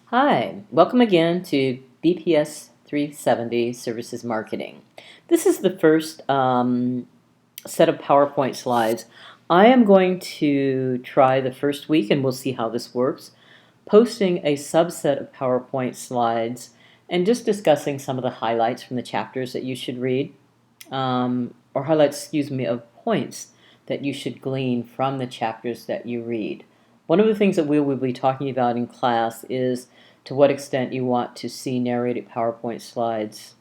Hi, welcome again to BPS 370 Services Marketing. This is the first set of PowerPoint slides. I am going to try the first week, and we'll see how this works, posting a subset of PowerPoint slides and just discussing some of the highlights from the chapters that you should read, or highlights, excuse me, of points that you should glean from the chapters that you read. One of the things that we will be talking about in class is to what extent you want to see narrated PowerPoint slides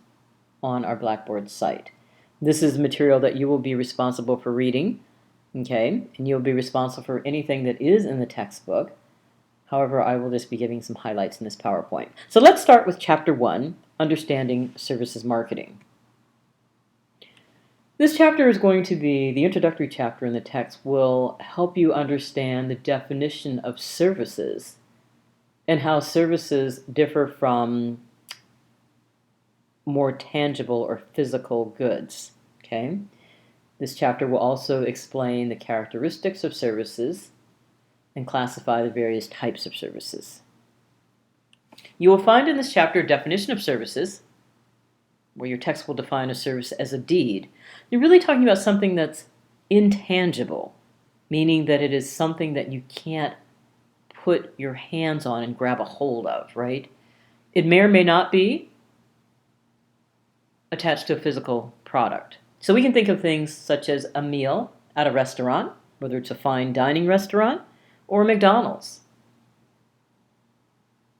on our Blackboard site. This is material that you will be responsible for reading, okay? And you'll be responsible for anything that is in the textbook. However, I will just be giving some highlights in this PowerPoint. So let's start with Chapter 1, Understanding Services Marketing. This chapter is going to be, the introductory chapter in the text will help you understand the definition of services and how services differ from more tangible or physical goods, okay? This chapter will also explain the characteristics of services and classify the various types of services. You will find in this chapter a definition of services, where your text will define a service as a deed. You're really talking about something that's intangible, meaning that it is something that you can't put your hands on and grab a hold of, right? It may or may not be attached to a physical product. So we can think of things such as a meal at a restaurant, whether it's a fine dining restaurant or a McDonald's,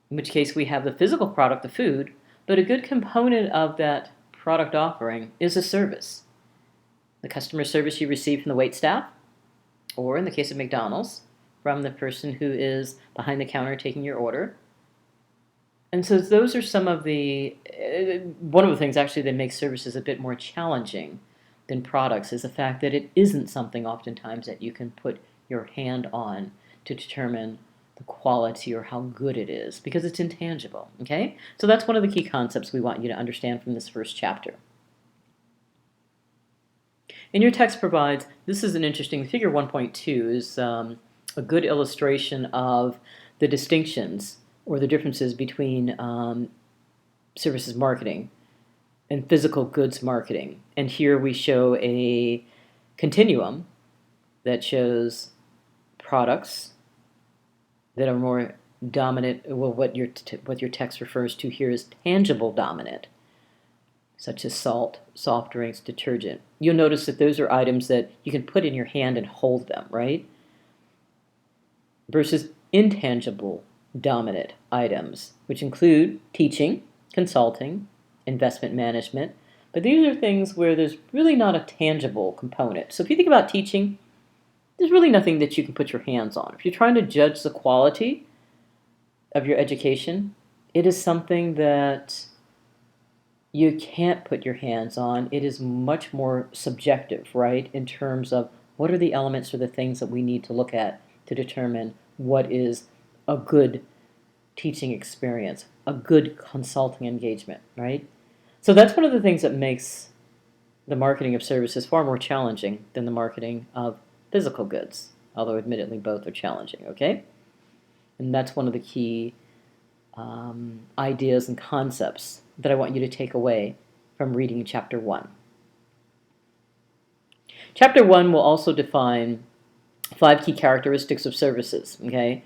in which case we have the physical product, the food, but a good component of that product offering is a service. The customer service you receive from the waitstaff, or in the case of McDonald's, from the person who is behind the counter taking your order. And so those are some of the, one of the things actually that makes services a bit more challenging than products is the fact that it isn't something oftentimes that you can put your hand on to determine the quality or how good it is, because it's intangible, okay? So that's one of the key concepts we want you to understand from this first chapter. And your text provides, this is an interesting, figure 1.2 is a good illustration of the distinctions or the differences between services marketing and physical goods marketing. And here we show a continuum that shows products that are more dominant, well, what your text refers to here is tangible dominant, such as salt, soft drinks, detergent. You'll notice that those are items that you can put in your hand and hold them, right? Versus intangible dominant items, which include teaching, consulting, investment management. But these are things where there's really not a tangible component. So if you think about teaching, there's really nothing that you can put your hands on. If you're trying to judge the quality of your education, it is something that you can't put your hands on. It is much more subjective, right, in terms of what are the elements or the things that we need to look at to determine what is a good teaching experience, a good consulting engagement, right? So that's one of the things that makes the marketing of services far more challenging than the marketing of physical goods, although admittedly both are challenging, okay? And that's one of the key ideas and concepts that I want you to take away from reading Chapter 1. Chapter 1 will also define 5 key characteristics of services, okay?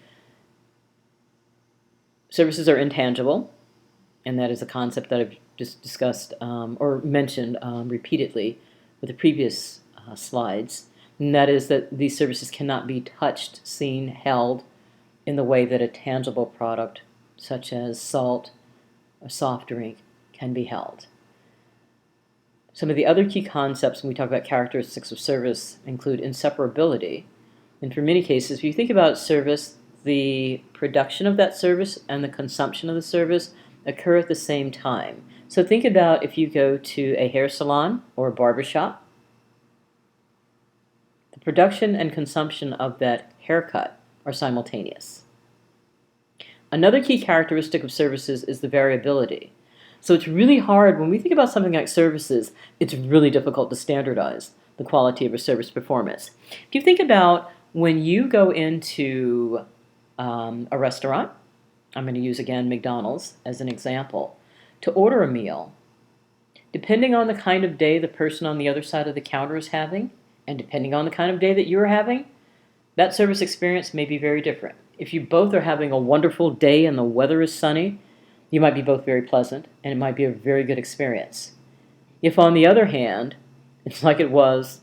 Services are intangible, and that is a concept that I've just discussed or mentioned repeatedly with the previous slides. And that is that these services cannot be touched, seen, held in the way that a tangible product such as salt or soft drink can be held. Some of the other key concepts when we talk about characteristics of service include inseparability. And for many cases, if you think about service, the production of that service and the consumption of the service occur at the same time. So think about if you go to a hair salon or a barbershop, the production and consumption of that haircut are simultaneous. Another key characteristic of services is the variability. So it's really hard, when we think about something like services, it's really difficult to standardize the quality of a service performance. If you think about when you go into a restaurant I'm going to use again McDonald's as an example. To order a meal, depending on the kind of day the person on the other side of the counter is having, and depending on the kind of day that you're having, that service experience may be very different. If you both are having a wonderful day and the weather is sunny, you might be both very pleasant, and it might be a very good experience. If, on the other hand, it's like it was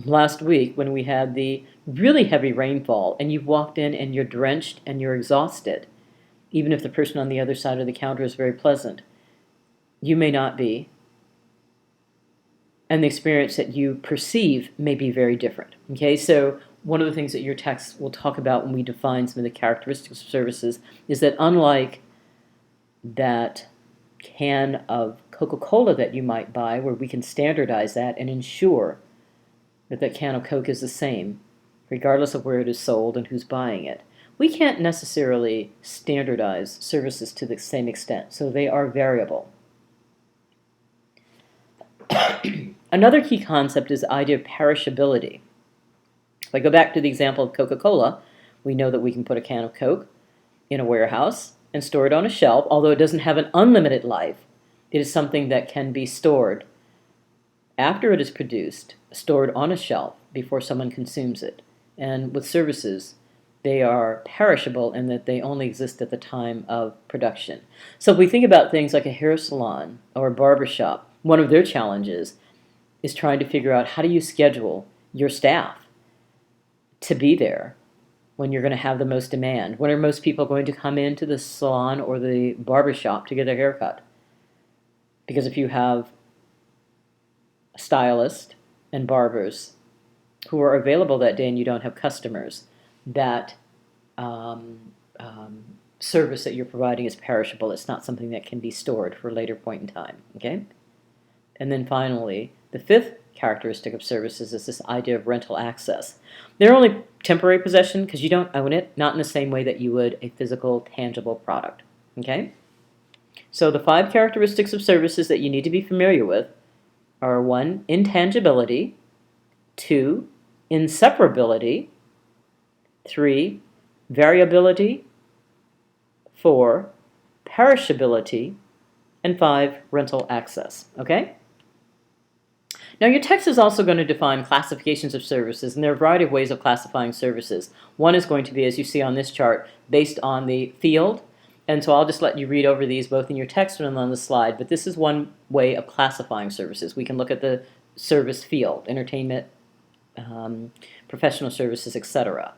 last week when we had the really heavy rainfall and you've walked in and you're drenched and you're exhausted, even if the person on the other side of the counter is very pleasant, you may not be. And the experience that you perceive may be very different. Okay, so one of the things that your text will talk about when we define some of the characteristics of services is that unlike that can of Coca-Cola that you might buy, where we can standardize that and ensure that that can of Coke is the same, regardless of where it is sold and who's buying it, we can't necessarily standardize services to the same extent, so they are variable. Another key concept is the idea of perishability. If I go back to the example of Coca-Cola, we know that we can put a can of Coke in a warehouse and store it on a shelf. Although it doesn't have an unlimited life, it is something that can be stored after it is produced, stored on a shelf before someone consumes it. And with services, they are perishable in that they only exist at the time of production. So if we think about things like a hair salon or a barber shop, one of their challenges is trying to figure out how do you schedule your staff to be there when you're going to have the most demand. When are most people going to come into the salon or the barber shop to get their hair cut? Because if you have stylists and barbers who are available that day and you don't have customers, that service that you're providing is perishable. It's not something that can be stored for a later point in time. Okay? And then finally, the fifth characteristic of services is this idea of rental access. They're only temporary possession because you don't own it, not in the same way that you would a physical, tangible product. Okay? So the 5 characteristics of services that you need to be familiar with are 1, intangibility, 2, inseparability, 3, variability, 4, perishability, and 5, rental access. Okay? Now your text is also going to define classifications of services, and there are a variety of ways of classifying services. One is going to be, as you see on this chart, based on the field, and so I'll just let you read over these both in your text and on the slide, but this is one way of classifying services. We can look at the service field, entertainment, professional services, etc.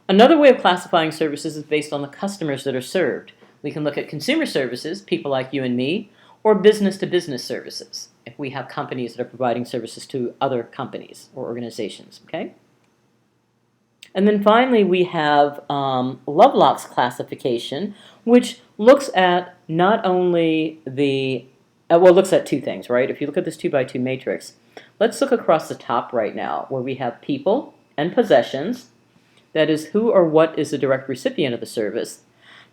Another way of classifying services is based on the customers that are served. We can look at consumer services, people like you and me, or business-to-business services, if we have companies that are providing services to other companies or organizations, okay? And then finally, we have Lovelock's classification, which looks at not only the, well, it looks at 2 things, right? If you look at this 2x2 matrix, let's look across the top right now, where we have people and possessions, that is, who or what is the direct recipient of the service.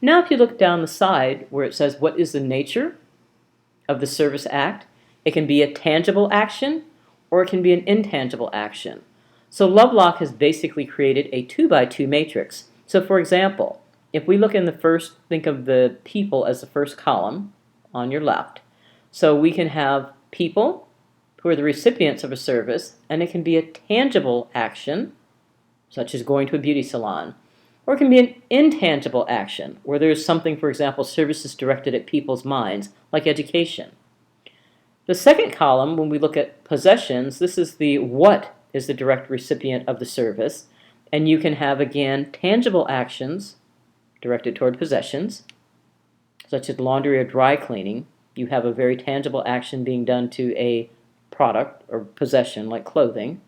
Now, if you look down the side where it says what is the nature of the service act, it can be a tangible action or it can be an intangible action. So Lovelock has basically created a 2x2 matrix. So for example, if we look in the first, think of the people as the first column on your left. So we can have people who are the recipients of a service, and it can be a tangible action, such as going to a beauty salon, or it can be an intangible action, where there is something, for example, services directed at people's minds, like education. The second column, when we look at possessions, this is the what is the direct recipient of the service, and you can have, again, tangible actions directed toward possessions, such as laundry or dry cleaning. You have a very tangible action being done to a product or possession, like clothing.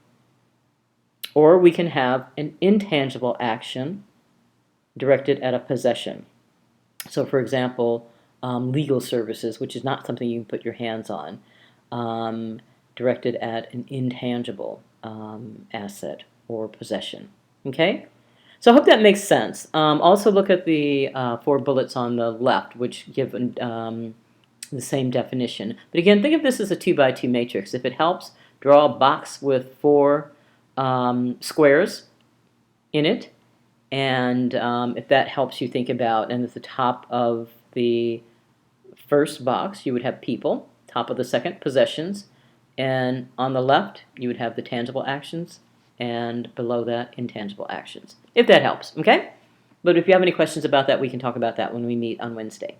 Or we can have an intangible action directed at a possession. So for example, legal services, which is not something you can put your hands on, directed at an intangible asset or possession. Okay? So I hope that makes sense. Also look at the 4 bullets on the left, which give the same definition. But again, think of this as a 2x2 matrix. If it helps, draw a box with 4 squares in it, And if that helps you think about, and at the top of the first box, you would have people, top of the second, possessions, and on the left, you would have the tangible actions, and below that, intangible actions, if that helps, okay? But if you have any questions about that, we can talk about that when we meet on Wednesday.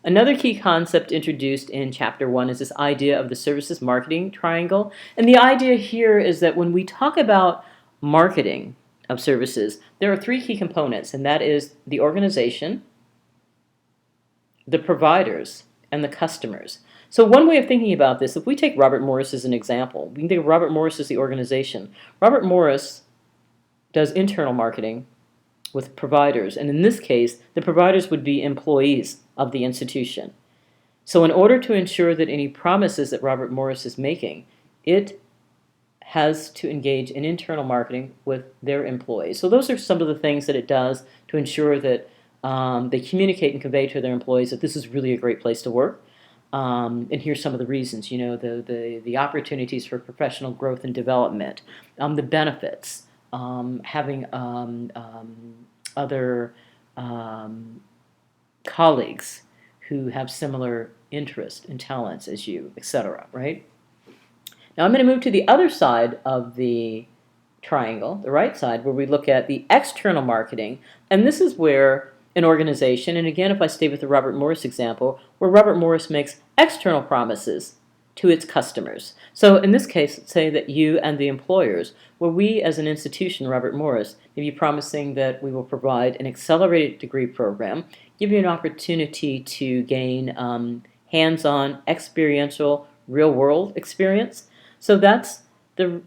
Another key concept introduced in Chapter 1 is this idea of the services marketing triangle. And the idea here is that when we talk about marketing of services, there are three key components, and that is the organization, the providers, and the customers. So one way of thinking about this, if we take Robert Morris as an example, we can think of Robert Morris as the organization. Robert Morris does internal marketing with providers, and in this case, the providers would be employees of the institution. So in order to ensure that any promises that Robert Morris is making, it has to engage in internal marketing with their employees. So those are some of the things that it does to ensure that they communicate and convey to their employees that this is really a great place to work. And here's some of the reasons, you know, the opportunities for professional growth and development, the benefits, having other colleagues who have similar interests and talents as you, etc., right? Now I'm going to move to the other side of the triangle, the right side, where we look at the external marketing, and this is where an organization, and again, if I stay with the Robert Morris example, where Robert Morris makes external promises to its customers. So in this case, let's say that you and the employers, where we as an institution, Robert Morris, may be promising that we will provide an accelerated degree program, give you an opportunity to gain hands-on, experiential, real-world experience. So that's the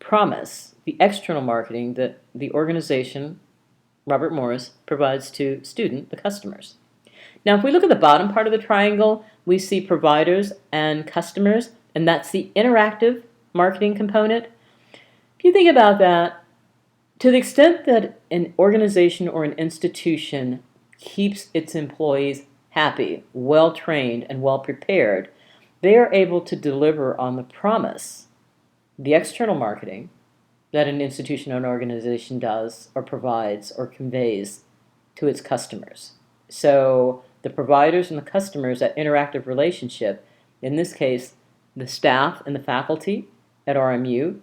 promise, the external marketing that the organization, Robert Morris, provides to the customers. Now, if we look at the bottom part of the triangle, we see providers and customers, and that's the interactive marketing component. If you think about that, to the extent that an organization or an institution keeps its employees happy, well-trained, and well-prepared, they are able to deliver on the promise, the external marketing, that an institution or an organization does or provides or conveys to its customers. So the providers and the customers, that interactive relationship, in this case, the staff and the faculty at RMU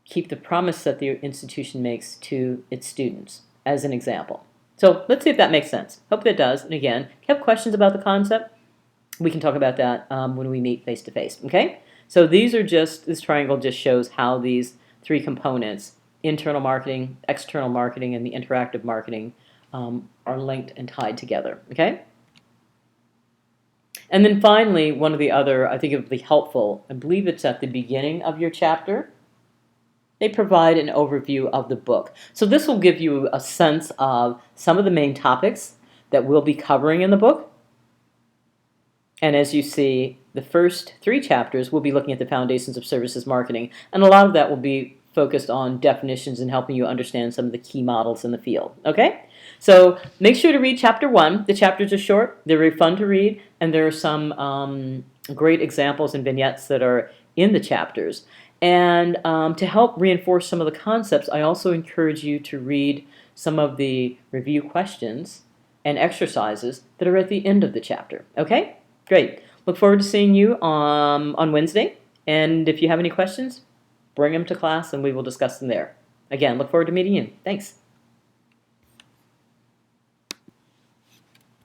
keep the promise that the institution makes to its students, as an example. So let's see if that makes sense. Hope that does. And again, if you have questions about the concept, we can talk about that when we meet face to face, okay? So these are just, this triangle just shows how these three components, internal marketing, external marketing, and the interactive marketing, are linked and tied together, okay? And then finally, one of the other, I think it would be helpful, I believe it's at the beginning of your chapter, they provide an overview of the book. So this will give you a sense of some of the main topics that we'll be covering in the book. And as you see, the first three chapters will be looking at the foundations of services marketing, and a lot of that will be focused on definitions and helping you understand some of the key models in the field, okay? So make sure to read Chapter 1. The chapters are short, they're very fun to read, and there are some great examples and vignettes that are in the chapters. And to help reinforce some of the concepts, I also encourage you to read some of the review questions and exercises that are at the end of the chapter, okay? Great. Look forward to seeing you on Wednesday. And if you have any questions, bring them to class and we will discuss them there. Again, look forward to meeting you. Thanks.